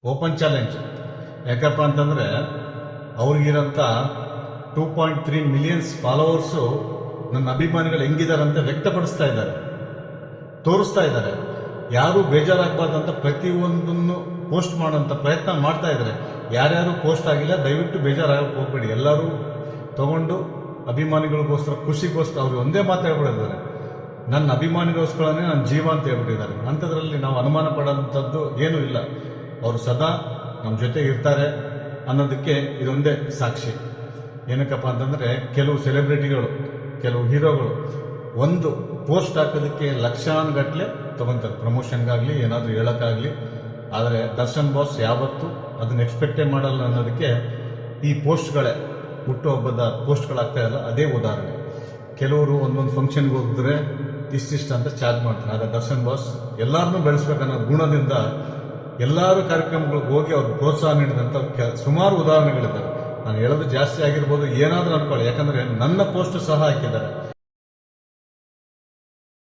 Open challenge. ಯಾಕಪ್ಪ ಅಂತಂದರೆ ಅವ್ರಿಗಿರೋಂಥ 2.3 millions followers ನನ್ನ ಅಭಿಮಾನಿಗಳು ಹೆಂಗಿದ್ದಾರೆ ಅಂತ ವ್ಯಕ್ತಪಡಿಸ್ತಾ ಇದ್ದಾರೆ, ತೋರಿಸ್ತಾ ಇದ್ದಾರೆ. ಯಾರೂ ಬೇಜಾರಾಗಬಾರ್ದಂತ ಪ್ರತಿಯೊಂದನ್ನು ಪೋಸ್ಟ್ ಮಾಡೋಂಥ ಪ್ರಯತ್ನ ಮಾಡ್ತಾ ಇದ್ದಾರೆ. ಯಾರ್ಯಾರು ಪೋಸ್ಟ್ ಆಗಿಲ್ಲ ದಯವಿಟ್ಟು ಬೇಜಾರಾಗಕ್ಕೆ ಹೋಗ್ಬೇಡಿ. ಎಲ್ಲರೂ ತಗೊಂಡು ಅಭಿಮಾನಿಗಳಿಗೋಸ್ಕರ, ಖುಷಿಗೋಸ್ಕರ ಅವ್ರು ಒಂದೇ ಮಾತು ಹೇಳ್ಬಿಟ್ಟಿದ್ದಾರೆ, ನನ್ನ ಅಭಿಮಾನಿಗೋಸ್ಕರನೇ ನನ್ನ ಜೀವ ಅಂತ ಹೇಳ್ಬಿಟ್ಟಿದ್ದಾರೆ. ಅಂಥದ್ರಲ್ಲಿ ನಾವು ಅನುಮಾನ ಪಡೋಂಥದ್ದು ಏನೂ ಇಲ್ಲ. ಅವರು ಸದಾ ನಮ್ಮ ಜೊತೆಗೆ ಇರ್ತಾರೆ ಅನ್ನೋದಕ್ಕೆ ಇದೊಂದೇ ಸಾಕ್ಷಿ. ಏನಕ್ಕಪ್ಪ ಅಂತಂದರೆ ಕೆಲವು ಸೆಲೆಬ್ರಿಟಿಗಳು, ಕೆಲವು ಹೀರೋಗಳು ಒಂದು ಪೋಸ್ಟ್ ಹಾಕೋದಕ್ಕೆ ಲಕ್ಷಾನುಗಟ್ಟಲೆ ತೊಗೊತಾರೆ, ಪ್ರಮೋಷನ್ಗಾಗಲಿ ಏನಾದರೂ ಹೇಳೋಕ್ಕಾಗಲಿ. ಆದರೆ ದರ್ಶನ್ ಬಾಸ್ ಯಾವತ್ತೂ ಅದನ್ನು ಎಕ್ಸ್ಪೆಕ್ಟೇ ಮಾಡಲ್ಲ ಅನ್ನೋದಕ್ಕೆ ಈ ಪೋಸ್ಟ್ಗಳೇ, ಹುಟ್ಟುಹಬ್ಬದ ಪೋಸ್ಟ್ಗಳಾಗ್ತಾ ಇಲ್ಲ, ಅದೇ ಉದಾಹರಣೆ. ಕೆಲವರು ಒಂದೊಂದು ಫಂಕ್ಷನ್ಗೆ ಹೋಗಿದ್ರೆ ಇಷ್ಟಿಷ್ಟ ಅಂತ ಚಾರ್ಜ್ ಮಾಡ್ತಾರೆ. ಆದರೆ ದರ್ಶನ್ ಬಾಸ್ ಎಲ್ಲರನ್ನೂ ಬೆಳೆಸ್ಬೇಕನ್ನೋ ಗುಣದಿಂದ ಎಲ್ಲರೂ ಕಾರ್ಯಕ್ರಮಗಳಿಗೆ ಹೋಗಿ ಅವ್ರಿಗೆ ಪ್ರೋತ್ಸಾಹ ನೀಡಿದಂಥ ಸುಮಾರು ಉದಾಹರಣೆಗಳಿದ್ದಾವೆ. ನಾನು ಹೇಳೋದು ಜಾಸ್ತಿ ಆಗಿರ್ಬೋದು, ಏನಾದರೂ ಅನ್ಕೊಳ್ಳಿ, ಯಾಕಂದರೆ ನನ್ನ ಪೋಸ್ಟ್ ಸಹ ಹಾಕಿದ್ದಾರೆ.